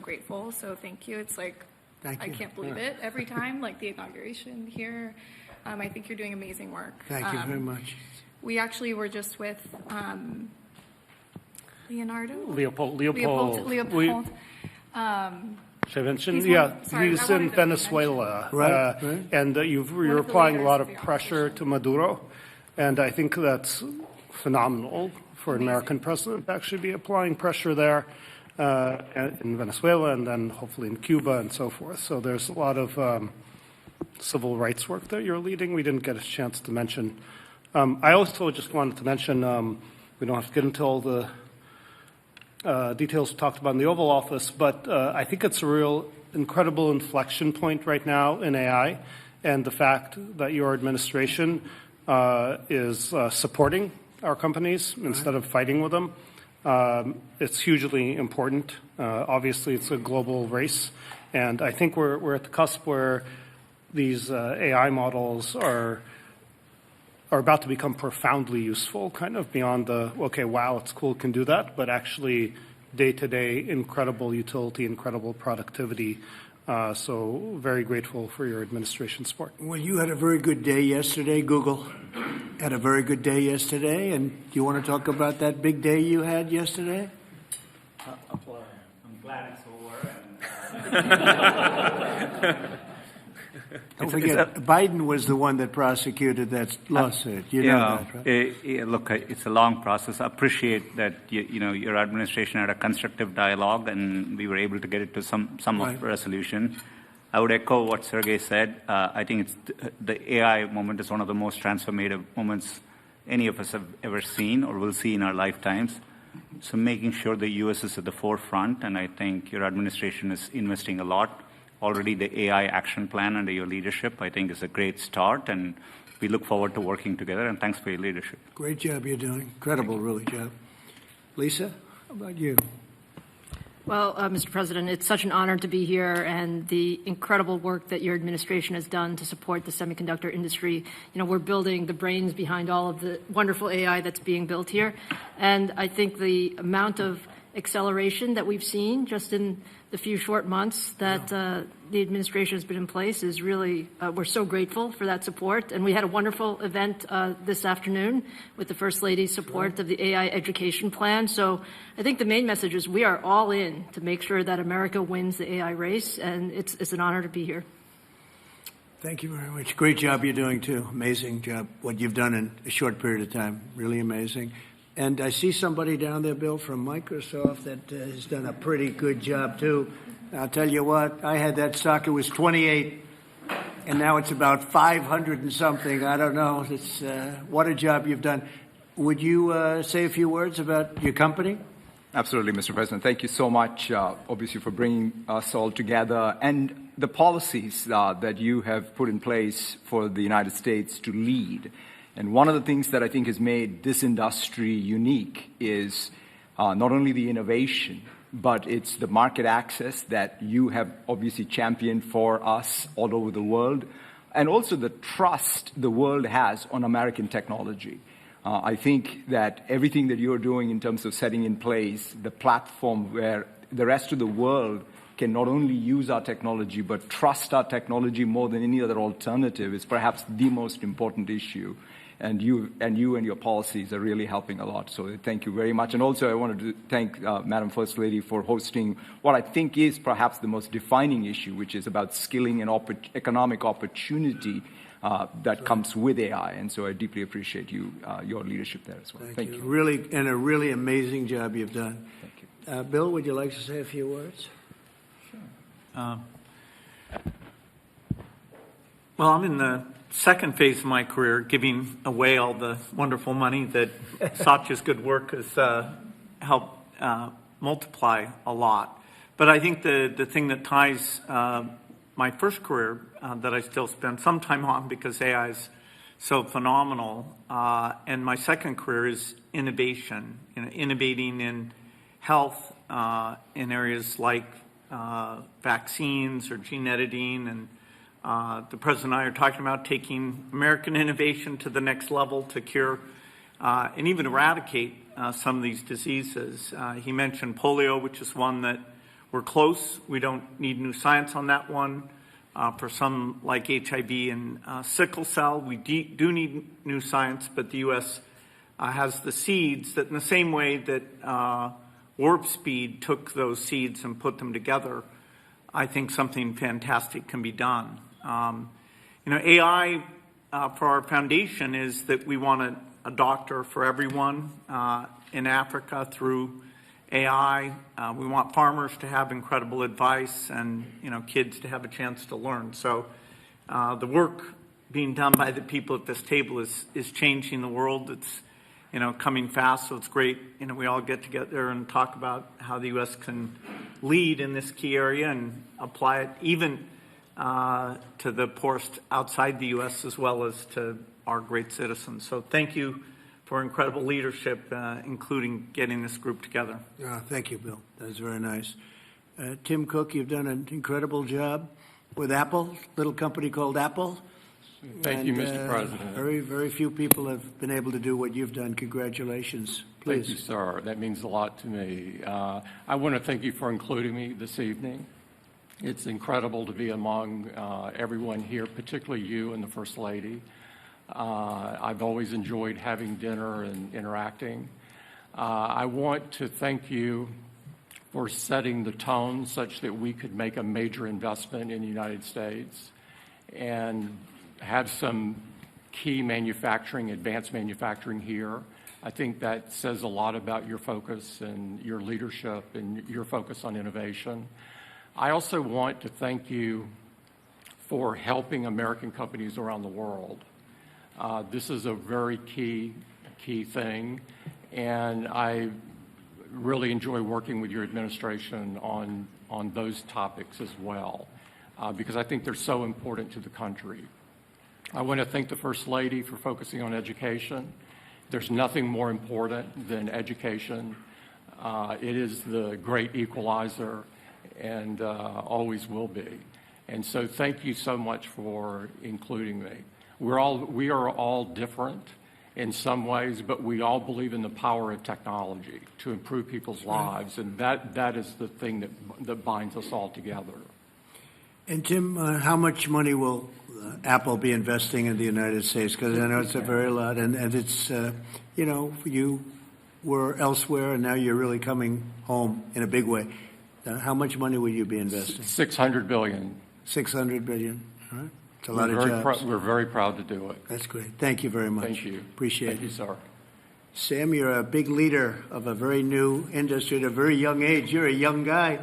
grateful. So thank you. It's like, Thank you. I can't believe it every time, like the inauguration here. I think you're doing amazing work. Thank you very much. We actually were just with Leopold. Sorry, he's in Venezuela. Right. And you're applying a lot of pressure to Maduro. And I think that's phenomenal for an American president to actually be applying pressure there in Venezuela and then hopefully in Cuba and so forth. So there's a lot of civil rights work that you're leading. We didn't get a chance to mention. I also just wanted to mention, we don't have to get into all the details talked about in the Oval Office, but I think it's a real incredible inflection point right now in AI, and the fact that your administration is supporting our companies instead of fighting with them. It's hugely important. Obviously, it's a global race, and I think we're at the cusp where these AI models are about to become profoundly useful, kind of beyond the, okay, wow, it's cool, can do that, but actually day-to-day incredible utility, incredible productivity. So very grateful for your administration support. Well, you had a very good day yesterday. Google had a very good day yesterday. And do you want to talk about that big day you had yesterday? I'm glad it's over. Don't forget, Biden was the one that prosecuted that lawsuit. You know that, right? Look, it's a long process. I appreciate that your administration had a constructive dialogue, and we were able to get it to some of resolution. I would echo what Sergey said. I think the AI moment is one of the most transformative moments any of us have ever seen or will see in our lifetimes. So making sure the U.S. is at the forefront, and I think your administration is investing a lot. Already the AI action plan under your leadership, I think, is a great start, and we look forward to working together, and thanks for your leadership. Great job you're doing. Incredible, really, job. Lisa, how about you? Well, Mr. President, it's such an honor to be here, and the incredible work that your administration has done to support the semiconductor industry. We're building the brains behind all of the wonderful AI that's being built here, and I think the amount of acceleration that we've seen just in the few short months that the administration has been in place is really, we're so grateful for that support. And we had a wonderful event this afternoon with the First Lady's support of the AI education plan. So I think the main message is we are all in to make sure that America wins the AI race, and it's an honor to be here. Thank you very much. Great job you're doing, too. Amazing job, what you've done in a short period of time. Really amazing. And I see somebody down there, Bill, from Microsoft that has done a pretty good job, too. I'll tell you what, I had that stock, it was 28, and now it's about 500 and something. I don't know. It's what a job you've done. Would you say a few words about your company? Absolutely, Mr. President. Thank you so much, obviously, for bringing us all together and the policies that you have put in place for the United States to lead. And one of the things that I think has made this industry unique is not only the innovation, but it's the market access that you have obviously championed for us all over the world, and also the trust the world has on American technology. I think that everything that you're doing in terms of setting in place the platform where the rest of the world can not only use our technology, but trust our technology more than any other alternative is perhaps the most important issue. And you and your policies are really helping a lot. So thank you very much. And also I wanted to thank Madam First Lady for hosting what I think is perhaps the most defining issue, which is about skilling and economic opportunity that comes with AI. And so I deeply appreciate your leadership there as well. Thank you. Really, and a really amazing job you've done. Thank you. Bill, would you like to say a few words? Sure. Well, I'm in the second phase of my career, giving away all the wonderful money that Satya's good work has helped multiply a lot. But I think the thing that ties my first career that I still spend some time on because AI is so phenomenal, and my second career is innovation, innovating in health in areas like vaccines or gene editing, and the President and I are talking about taking American innovation to the next level to cure and even eradicate some of these diseases. He mentioned polio, which is one that we're we're close. We don't need new science on that one. For some like HIV and sickle cell, we do need new science, but the U.S. Has the seeds that in the same way that Warp Speed took those seeds and put them together, I think something fantastic can be done. AI for our foundation is that we want a doctor for everyone in Africa through AI. We want farmers to have incredible advice and, kids to have a chance to learn. So the work being done by the people at this table is changing the world. It's, coming fast, so it's great. We all get together and talk about how the U.S. can lead in this key area and apply it even to the poorest outside the U.S. as well as to our great citizens. So thank you for incredible leadership, including getting this group together. Thank you, Bill. That was very nice. Tim Cook, you've done an incredible job with Apple, little company called Apple. Thank you, Mr. President. Very, very few people have been able to do what you've done. Congratulations. Please. Thank you, sir. That means a lot to me. I want to thank you for including me this evening. It's incredible to be among everyone here, particularly you and the First Lady. I've always enjoyed having dinner and interacting. I want to thank you for setting the tone such that we could make a major investment in the United States and have some key manufacturing, advanced manufacturing here. I think that says a lot about your focus and your leadership and your focus on innovation. I also want to thank you for helping American companies around the world. This is a very key thing, and I really enjoy working with your administration on those topics as well, because I think they're so important to the country. I want to thank the First Lady for focusing on education. There's nothing more important than education. It is the great equalizer and always will be. And so thank you so much for including me. We are all different in some ways, but we all believe in the power of technology to improve people's lives, and that is the thing that binds us all together. And Tim, how much money will Apple be investing in the United States? Because I know it's a very lot, and it's, you were elsewhere, and now you're really coming home in a big way. How much money will you be investing? $600 billion. $600 billion. All right. It's a lot of jobs. We're very proud to do it. That's great. Thank you very much. Thank you. Appreciate it. Thank you, sir. Sam, you're a big leader of a very new industry at a very young age. You're a young guy.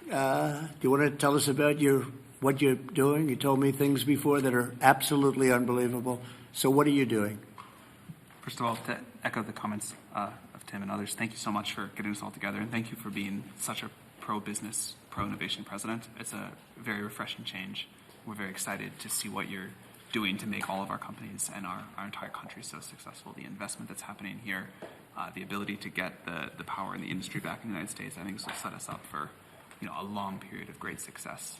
Do you want to tell us about what you're doing? You told me things before that are absolutely unbelievable. So what are you doing? First of all, to echo the comments of Tim and others, thank you so much for getting us all together, and thank you for being such a pro-business, pro-innovation president. It's a very refreshing change. We're very excited to see what you're doing to make all of our companies and our entire country so successful. The investment that's happening here, the ability to get the power in the industry back in the United States, I think this will set us up for a long period of great success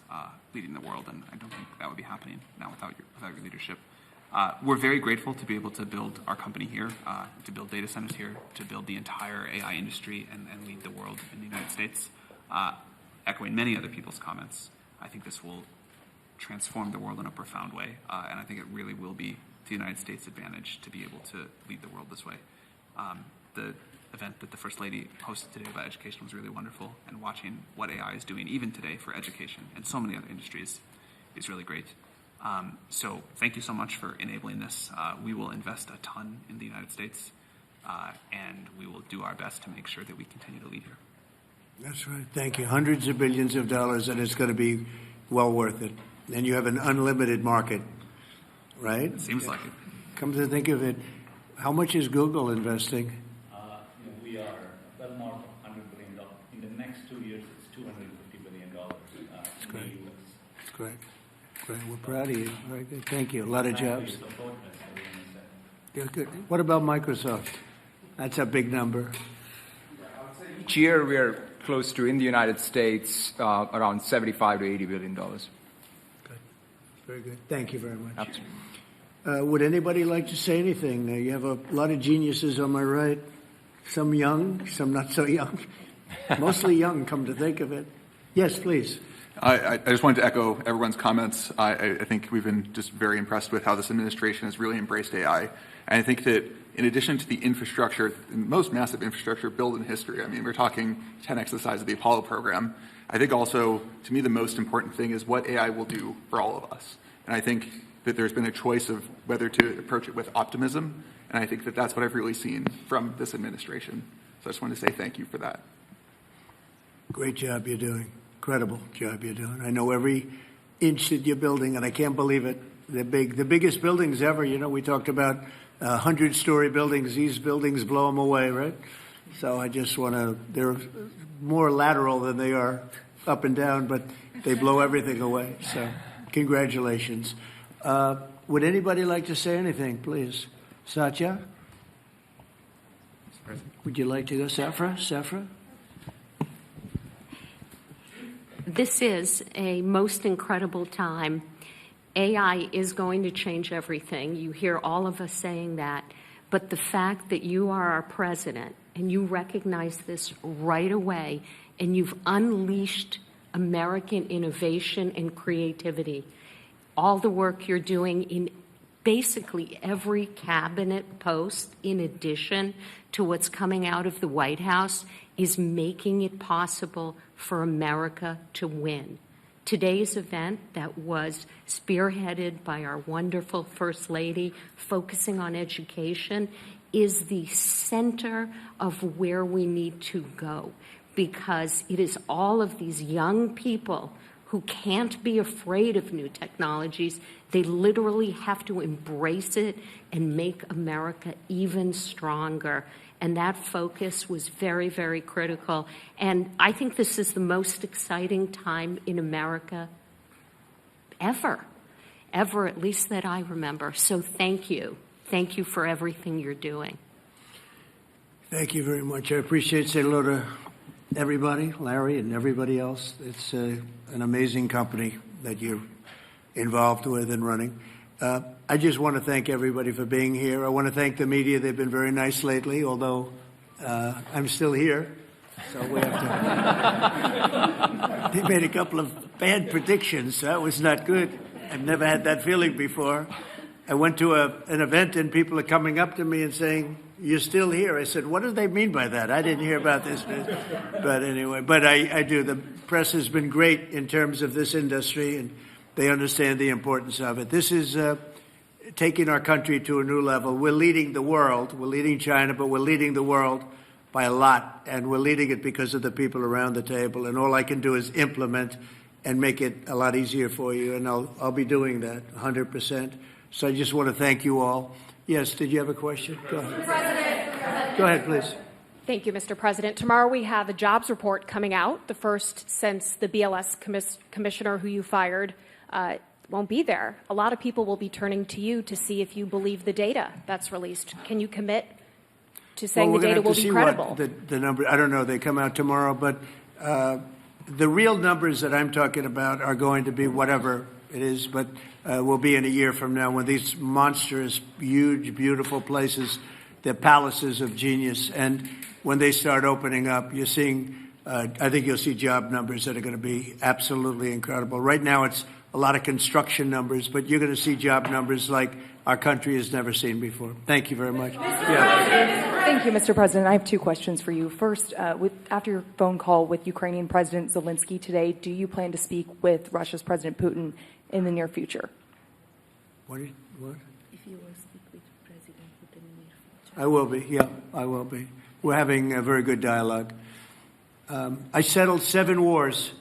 leading the world, and I don't think that would be happening now without your leadership. We're very grateful to be able to build our company here, to build data centers here, to build the entire AI industry and lead the world in the United States. Echoing many other people's comments, I think this will transform the world in a profound way, and I think it really will be to the United States' advantage to be able to lead the world this way. The event that the First Lady hosted today about education was really wonderful, and watching what AI is doing even today for education and so many other industries is really great. So thank you so much for enabling this. We will invest a ton in the United States, and we will do our best to make sure that we continue to lead here. That's right. Thank you. Hundreds of billions of dollars, and it's going to be well worth it. And you have an unlimited market, right? It seems like it. Come to think of it, how much is Google investing? We are well north of $100 billion. In the next 2 years, it's $250 billion That's in great. the U.S. That's great. Great. We're proud of you. Very good. Thank you. A lot of jobs. Yeah, good. What about Microsoft? That's a big number. Each year, we're close to, in the United States, around $75 to $80 billion. Good. Very good. Thank you very much. Absolutely. Would anybody like to say anything? You have a lot of geniuses on my right. Some young, some not so young. Mostly young, come to think of it. Yes, please. I just wanted to echo everyone's comments. I think we've been just very impressed with how this administration has really embraced AI. And I think that in addition to the infrastructure, the most massive infrastructure built in history, I mean, we're talking 10x the size of the Apollo program. I think also, to me, the most important thing is what AI will do for all of us. And I think that there's been a choice of whether to approach it with optimism. And I think that that's what I've really seen from this administration. So I just wanted to say thank you for that. Great job you're doing. Incredible job you're doing. I know every inch that you're building, and I can't believe it. They're big. The biggest buildings ever. You know, we talked about 100-story buildings. These buildings blow them away, right? So I just want to, they're more lateral than they are up and down, but they blow everything away. So congratulations. Would anybody like to say anything, please? Satya? Would you like to go? Safra? This is a most incredible time. AI is going to change everything. You hear all of us saying that. But the fact that you are our president and you recognize this right away and you've unleashed American innovation and creativity, all the work you're doing in basically every cabinet post, in addition to what's coming out of the White House, is making it possible for America to win. Today's event that was spearheaded by our wonderful First Lady, focusing on education, is the center of where we need to go, because it is all of these young people who can't be afraid of new technologies. They literally have to embrace it and make America even stronger. And that focus was very, very critical. And I think this is the most exciting time in America ever, at least that I remember. So thank you. Thank you for everything you're doing. Thank you very much. I appreciate saying hello to everybody, Larry and everybody else. It's an amazing company that you're involved with and running. I just want to thank everybody for being here. I want to thank the media. They've been very nice lately, although I'm still here. So we have to... They made a couple of bad predictions. That was not good. I've never had that feeling before. I went to an event and people are coming up to me and saying, "You're still here." I said, "What do they mean by that? I didn't hear about this." But anyway, I do. The press has been great in terms of this industry, and they understand the importance of it. This is taking our country to a new level. We're leading the world. We're leading China, but we're leading the world by a lot, and we're leading it because of the people around the table. And all I can do is implement and make it a lot easier for you, and I'll be doing that 100%. So I just want to thank you all. Yes, did you have a question? Go ahead. Mr. President. Go ahead, please. Thank you, Mr. President. Tomorrow we have a jobs report coming out, the first since the BLS commissioner who you fired won't be there. A lot of people will be turning to you to see if you believe the data that's released. Can you commit to saying the data will be credible? The number, I don't know, they come out tomorrow, but the real numbers that I'm talking about are going to be whatever it is, but will be in a year from now when these monstrous, huge, beautiful places, they're palaces of genius, and when they start opening up, you're seeing, I think you'll see job numbers that are going to be absolutely incredible. Right now it's a lot of construction numbers, but you're going to see job numbers like our country has never seen before. Thank you very much. Yeah. Thank you, Mr. President. I have two questions for you. First, after your phone call with Ukrainian President Zelensky today, do you plan to speak with Russia's President Putin in the near future? What? If you will speak with President Putin in the near future. I will be, yeah, I will be. We're having a very good dialogue. I settled 7 wars.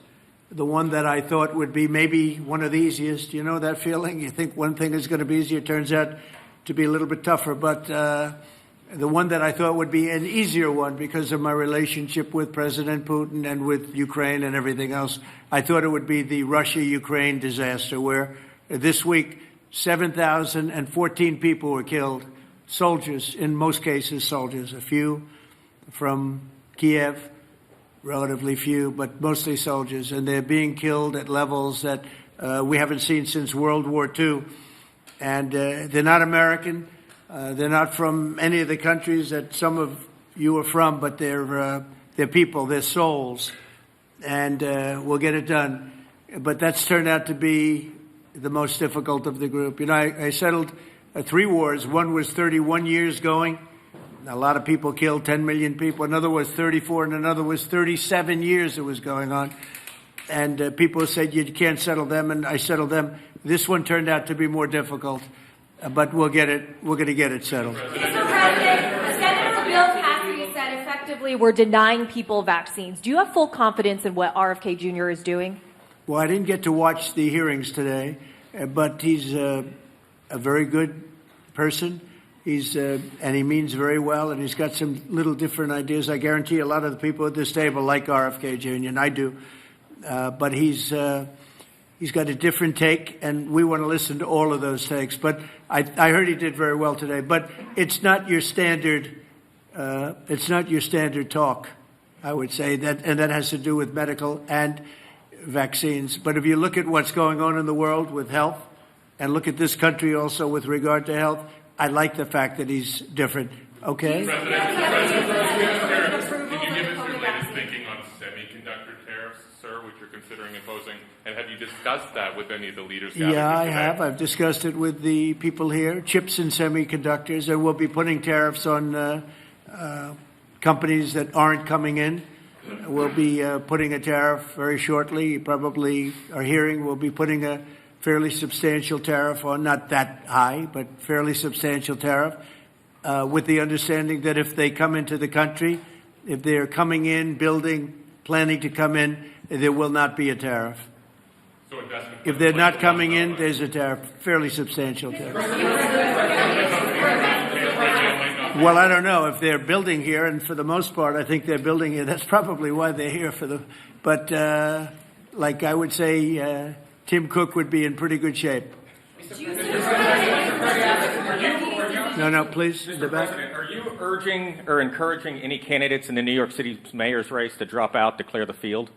The one that I thought would be maybe one of the easiest. You know that feeling? You think one thing is going to be easier, turns out to be a little bit tougher. But the one that I thought would be an easier one because of my relationship with President Putin and with Ukraine and everything else, I thought it would be the Russia-Ukraine disaster, where this week 7,014 people were killed, soldiers, in most cases soldiers, a few from Kiev, relatively few, but mostly soldiers, and they're being killed at levels that we haven't seen since World War II. And they're not American. They're not from any of the countries that some of you are from, but they're people, they're souls. and we'll get it done. But that's turned out to be the most difficult of the group. You know, I settled 3 wars. One was 31 years going. A lot of people killed, 10 million people. Another was 34, and another was 37 years it was going on. And people said, you can't settle them, and I settled them. This one turned out to be more difficult, but we'll get it. We're going to get it settled. Mr. President, Senator Bill Cassidy said effectively we're denying people vaccines. Do you have full confidence in what RFK Jr. is doing? Well, I didn't get to watch the hearings today, but he's a very good person. And he means very well, and he's got some little different ideas. I guarantee a lot of the people at this table like RFK Jr., and I do. But he's got a different take, and we want to listen to all of those takes. But I heard he did very well today. But it's not your standard. It's not your standard talk, I would say, and that has to do with medical and vaccines. But if you look at what's going on in the world with health, and look at this country also with regard to health, I like the fact that he's different. Okay? Can you give us your latest thinking on semiconductor tariffs, sir, which you're considering imposing? And have you discussed that with any of the leaders? Yeah, I have. I've discussed it with the people here. Chips and semiconductors. And we'll be putting tariffs on companies that aren't coming in. We'll be putting a tariff very shortly. You probably are hearing we'll be putting a fairly substantial tariff on, not that high, but fairly substantial tariff, with the understanding that if they come into the country, if they're coming in, planning to come in, there will not be a tariff. So if they're not coming in, there's a tariff, fairly substantial tariff. Well, I don't know if they're building here, and for the most part, I think they're building here. That's probably why they're here but like I would say, Tim Cook would be in pretty good shape. No, please, in the back. Are you urging or encouraging any candidates in the New York City mayor's race to drop out to clear the field?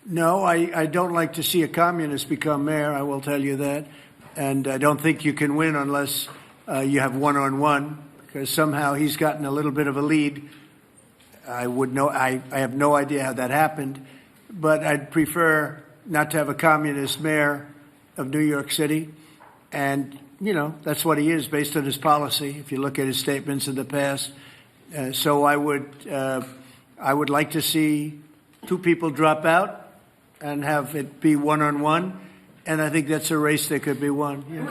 No, I don't like to see a communist become mayor, I will tell you that. And I don't think you can win unless you have one-on-one, because somehow he's gotten a little bit of a lead. I have no idea how that happened, but I'd prefer not to have a communist mayor of New York City. And, you know, that's what he is based on his policy, if you look at his statements in the past. So I would like to see 2 people drop out and have it be one-on-one. And I think that's a race that could be won. Yeah.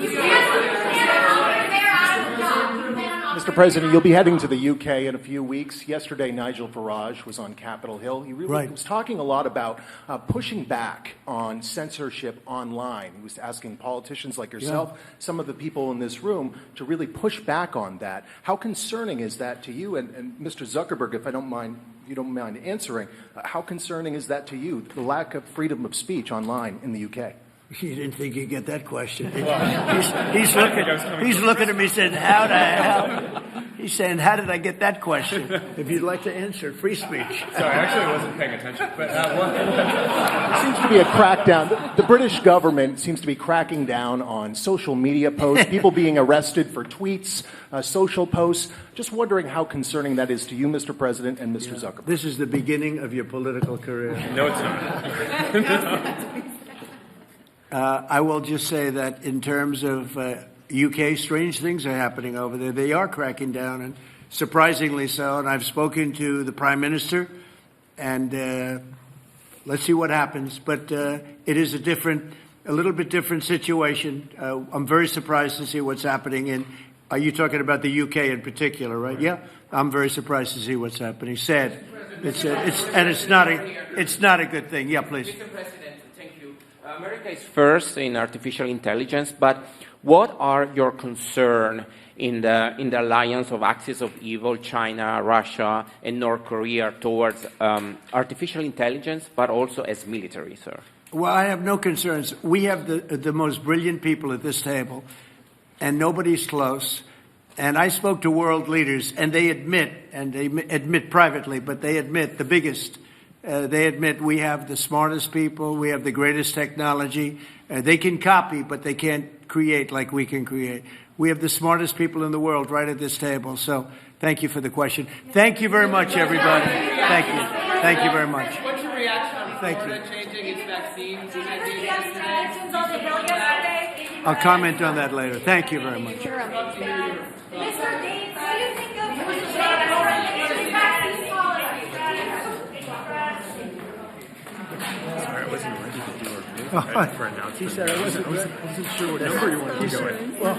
Mr. President, you'll be heading to the UK in a few weeks. Yesterday, Nigel Farage was on Capitol Hill. He really was talking a lot about pushing back on censorship online. He was asking politicians like yourself, some of the people in this room, to really push back on that. How concerning is that to you? And Mr. Zuckerberg, if you don't mind answering, how concerning is that to you, the lack of freedom of speech online in the UK? You didn't think you'd get that question. He's looking at me saying, he's saying, how did I get that question? If you'd like to answer, free speech. Sorry, actually I wasn't paying attention. But There seems to be a crackdown. The British government seems to be cracking down on social media posts, people being arrested for tweets, social posts. Just wondering how concerning that is to you, Mr. President, and Mr. Zuckerberg. This is the beginning of your political career. No, it's not. I will just say that in terms of UK, strange things are happening over there. They are cracking down, and surprisingly so. And I've spoken to the Prime Minister, and let's see what happens. But it is a little bit different situation. I'm very surprised to see what's happening are you talking about the UK in particular, right? Yeah, I'm very surprised to see what's happening. Sad. It's not a good thing. Yeah, please. Mr. President, thank you. America is first in artificial intelligence, but what are your concerns in the alliance of axis of evil, China, Russia, and North Korea towards artificial intelligence, but also as military, sir? Well, I have no concerns. We have the most brilliant people at this table, and nobody's close. And I spoke to world leaders, and they admit privately, but they admit the biggest. They admit we have the smartest people, we have the greatest technology. They can copy, but they can't create like we can create. We have the smartest people in the world right at this table. So thank you for the question. Thank you very much, everybody. Thank you. Thank you very much. What's your reaction on Thank you. Changing its vaccines. Congratulations on the Hill yesterday. I'll comment on that later. Thank you very much. Mr. Gates, what do you think of the vaccine policy? Sorry, I wasn't ready to do our bid for announcement. He said I wasn't sure what number you wanted to go in. Well,